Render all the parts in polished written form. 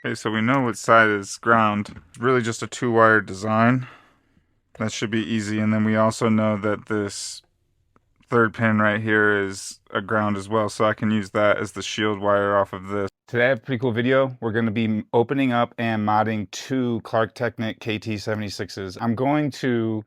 Okay, so we know what side is ground. It's really just a two-wire design. That should be easy. And then we also know that this third pin right here is a ground as well, so I can use that as the shield wire off of this. Today I have a pretty cool video. We're going to be opening up and modding two Klark Teknik KT76s. I'm going to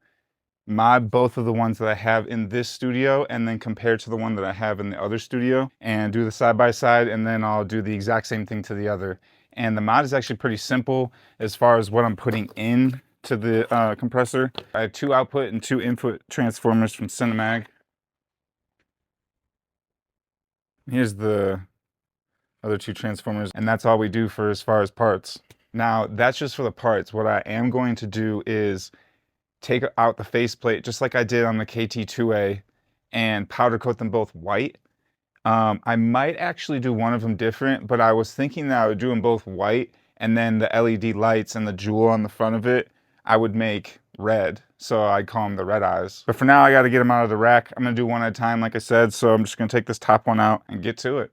mod both of the ones that I have in this studio and then compare to the one that I have in the other studio and do the side by side, and then I'll do the exact same thing to the other. And the mod is actually pretty simple as far as what I'm putting in to the compressor. I have two output and two input transformers from Cinemag. Here's the other two transformers, and that's all we do for as far as parts. Now, that's just for the parts. What I am going to do is take out the faceplate, just like I did on the KT2A, and powder coat them both white. I might actually do one of them different, but I was thinking that I would do them both white, and then the LED lights and the jewel on the front of it, I would make red. So I'd call them the red eyes. But for now, I got to get them out of the rack. I'm going to do one at a time, like I said. So I'm just going to take this top one out and get to it.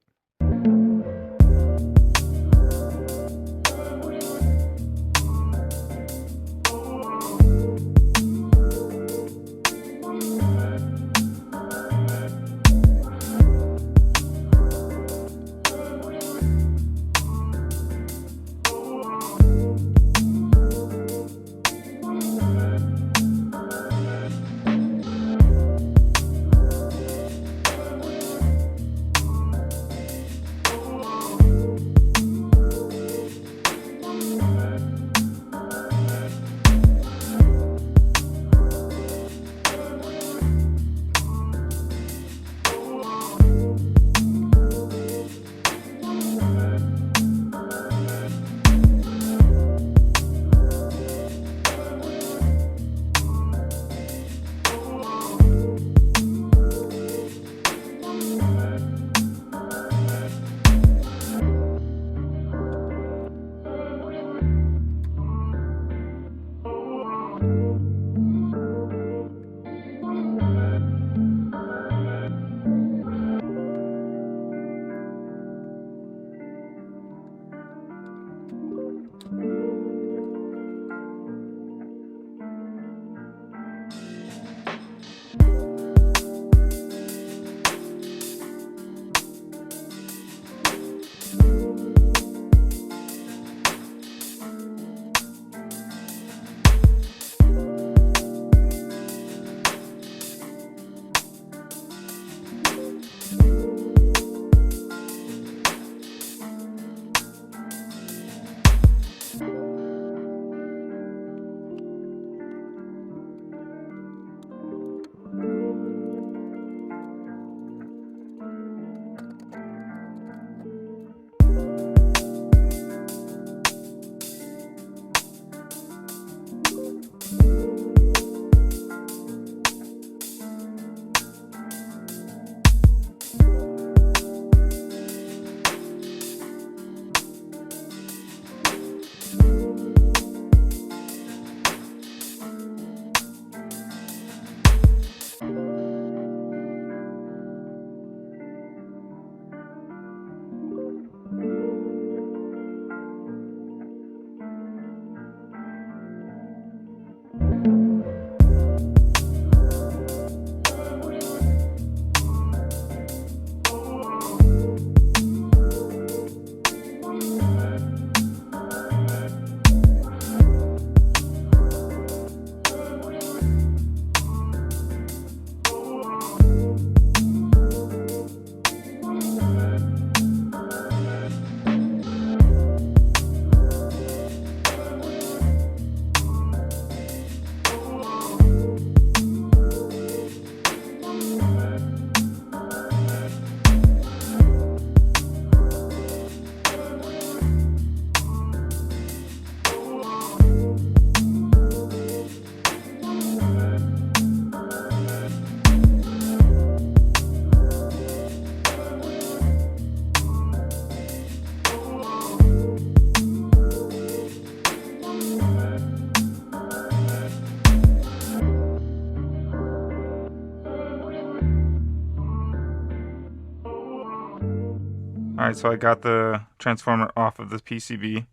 Alright, so I got the transformer off of the PCB.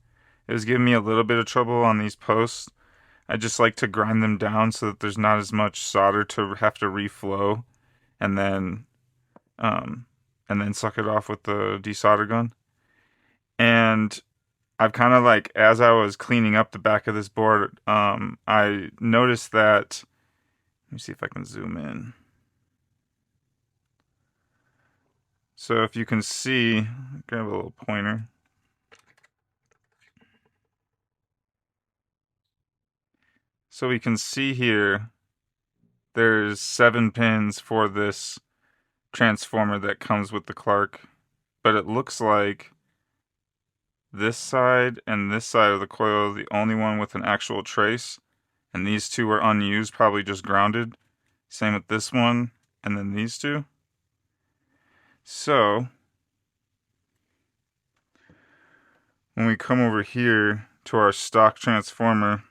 It was giving me a little bit of trouble on these posts. I just like to grind them down so that there's not as much solder to have to reflow and then um, suck it off with the desolder gun. And I've kind of like, as I was cleaning up the back of this board, I noticed that. Let me see if I can zoom in. So if you can see, grab a little pointer. So we can see here, there's 7 pins for this transformer that comes with the Klark, but it looks like this side and this side of the coil are the only one with an actual trace, and these two are unused, probably just grounded. Same with this one, and then these two. So when we come over here to our stock transformer,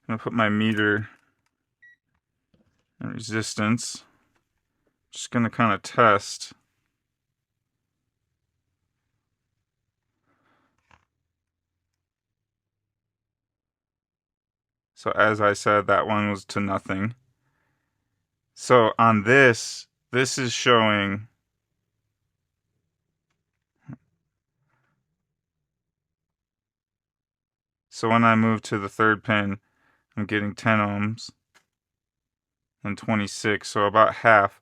I'm gonna put my meter and resistance. Just gonna kind of test. So as I said, that one was to nothing. So on this is showing. So when I move to the third pin, I'm getting 10 ohms and 26, so about half.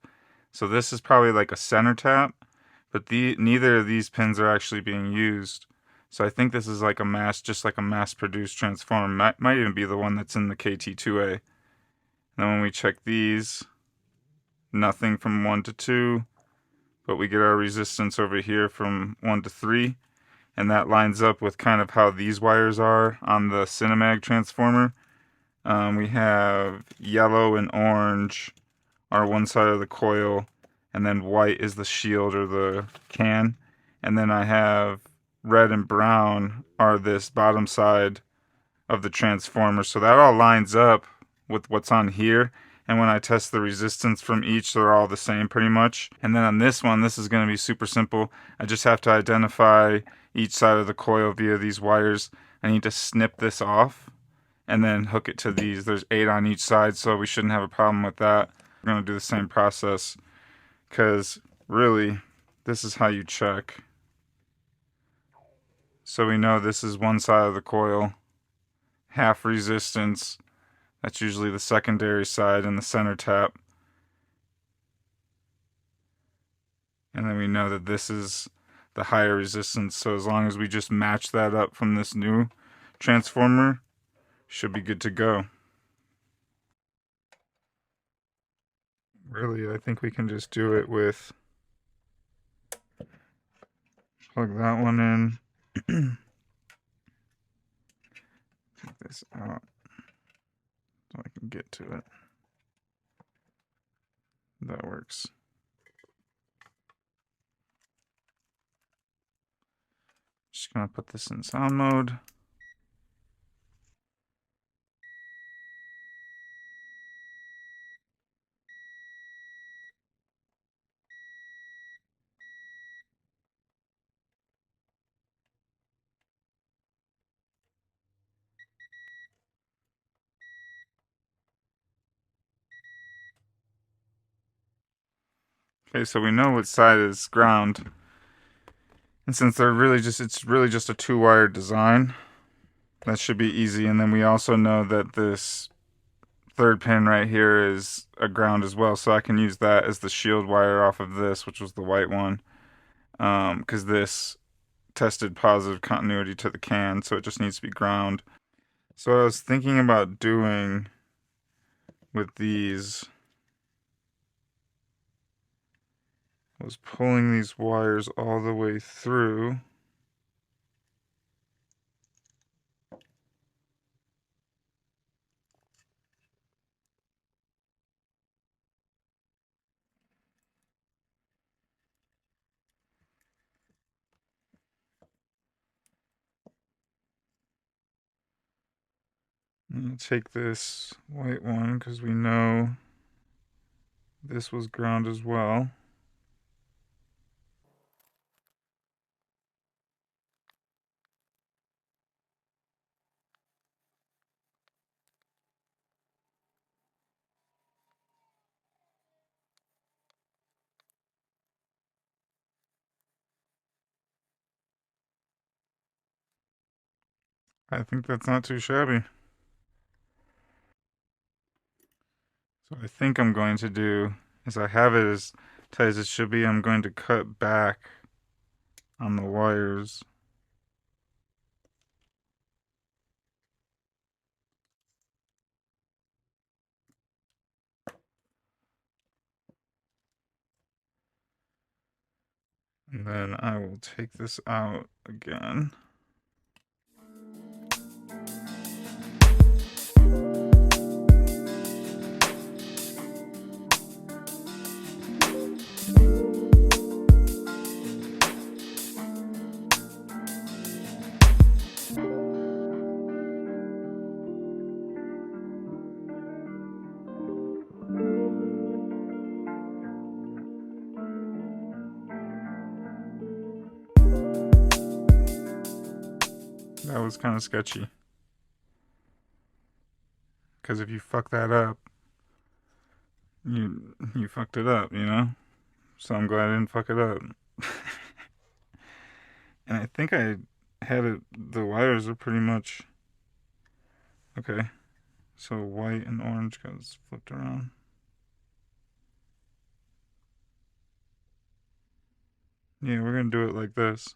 So this is probably like a center tap, but neither of these pins are actually being used. So I think this is like just like a mass-produced transformer. Might even be the one that's in the KT2A. And then when we check these, nothing from 1 to 2, but we get our resistance over here from 1 to 3. And that lines up with kind of how these wires are on the Cinemag transformer. We have yellow and orange are one side of the coil, and then white is the shield or the can. And then I have red and brown are this bottom side of the transformer. So that all lines up with what's on here. And when I test the resistance from each, they're all the same pretty much. And then on this one, this is going to be super simple. I just have to identify each side of the coil via these wires. I need to snip this off and then hook it to these. There's 8 on each side, so we shouldn't have a problem with that. We're going to do the same process because really, this is how you check. So we know this is one side of the coil, half resistance. That's usually the secondary side and the center tap. And then we know that this is the higher resistance. So as long as we just match that up from this new transformer, should be good to go. Really, I think we can just do it with, plug that one in. Take this out so I can get to it. That works. Just gonna put this in sound mode. Okay, so we know what side is ground. And since it's really just a 2-wire design, that should be easy. And then we also know that this third pin right here is a ground as well, so I can use that as the shield wire off of this, which was the white one, because this tested positive continuity to the can, so it just needs to be ground. So what I was thinking about doing with these was pulling these wires all the way through. I'm gonna take this white one because we know this was ground as well. I think that's not too shabby. So I think I'm going to do is I have it as tight as it should be. I'm going to cut back on the wires. And then I will take this out again. That was kind of sketchy. Because if you fuck that up, you fucked it up, you know? So I'm glad I didn't fuck it up. And I think I had it, the wires are pretty much okay. So white and orange got flipped around. Yeah, we're gonna do it like this.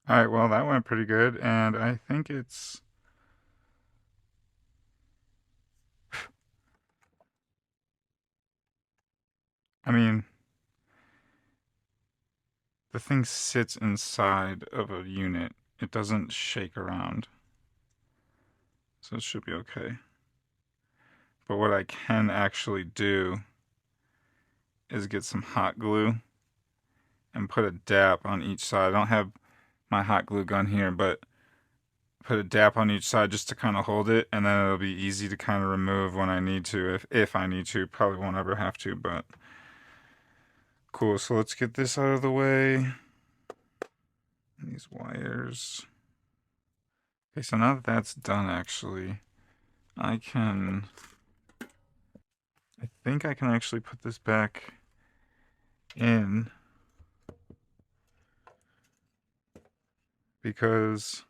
All right, well, that went pretty good. And I think it's, I mean, the thing sits inside of a unit, it doesn't shake around. So it should be okay. But what I can actually do is get some hot glue and put a dap on each side. I don't have my hot glue gun here, but put a dap on each side just to kind of hold it, and then it'll be easy to kind of remove when I need to, if I need to. Probably won't ever have to, but cool. So let's get this out of the way. These wires. Okay, so now that that's done, actually, I think I can actually put this back in because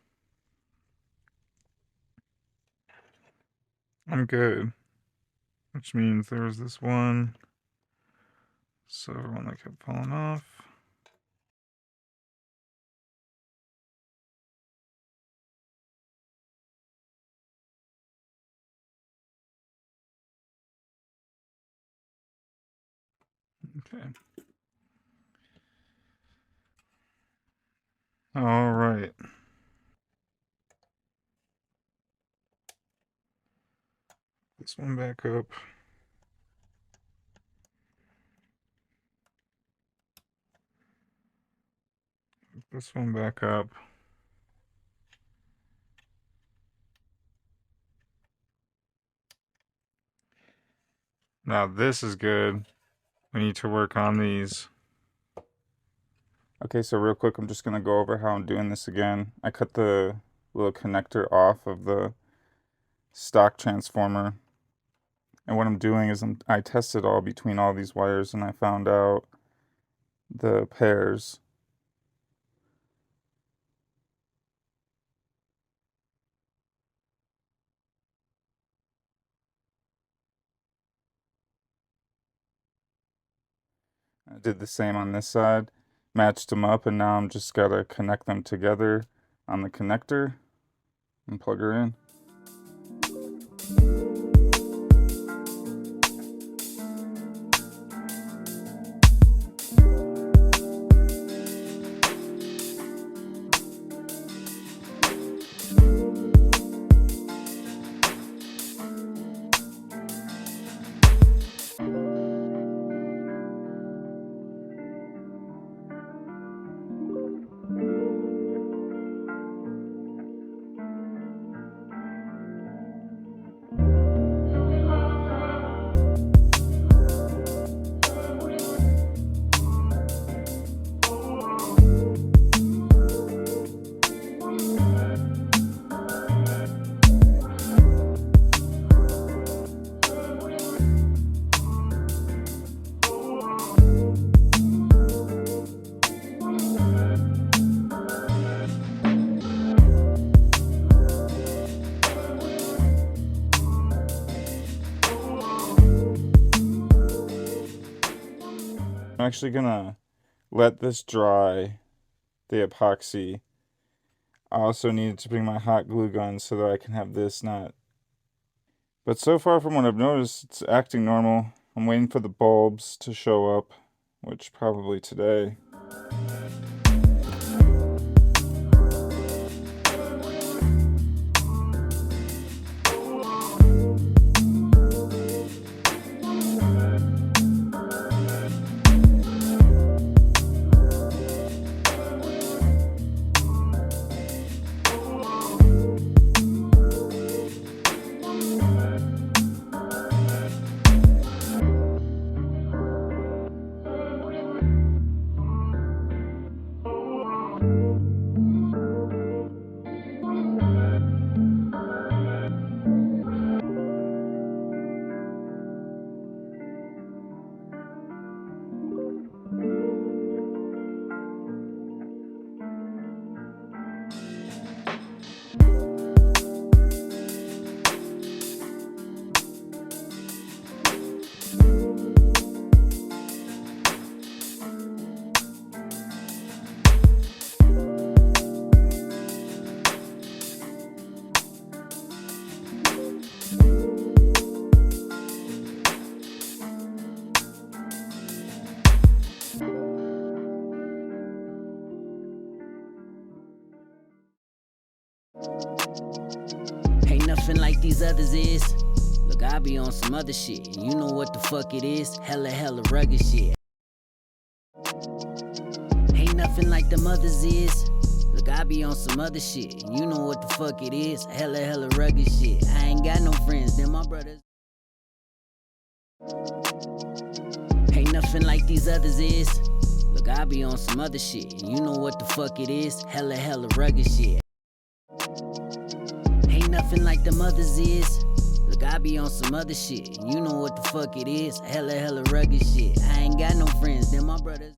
I'm good. Which means there was this one silver one that kept falling off. Okay. All right. This one back up. This one back up. Now this is good. We need to work on these. Okay, so real quick, I'm just gonna go over how I'm doing this again. I cut the little connector off of the stock transformer. And what I'm doing is I tested all between all these wires and I found out the pairs. I did the same on this side, matched them up, and now I'm just gotta connect them together on the connector and plug her in. I'm actually gonna let this dry, the epoxy. I also needed to bring my hot glue gun so that I can have this not. But so far from what I've noticed, it's acting normal. I'm waiting for the bulbs to show up, which probably today. Ain't nothing like these others is. Look, I be on some other shit, and you know what the fuck it is. Hella rugged shit. Ain't nothing like them others is. Look, I be on some other shit, and you know what the fuck it is. Hella rugged shit. I ain't got no friends, they're my brothers. Ain't nothing like these others is. Look, I be on some other shit, and you know what the fuck it is. Hella rugged shit. Ain't nothing like them others is. Look, I be on some other shit, and you know what the fuck it is. Hella rugged shit. I ain't got no friends, they're my brothers.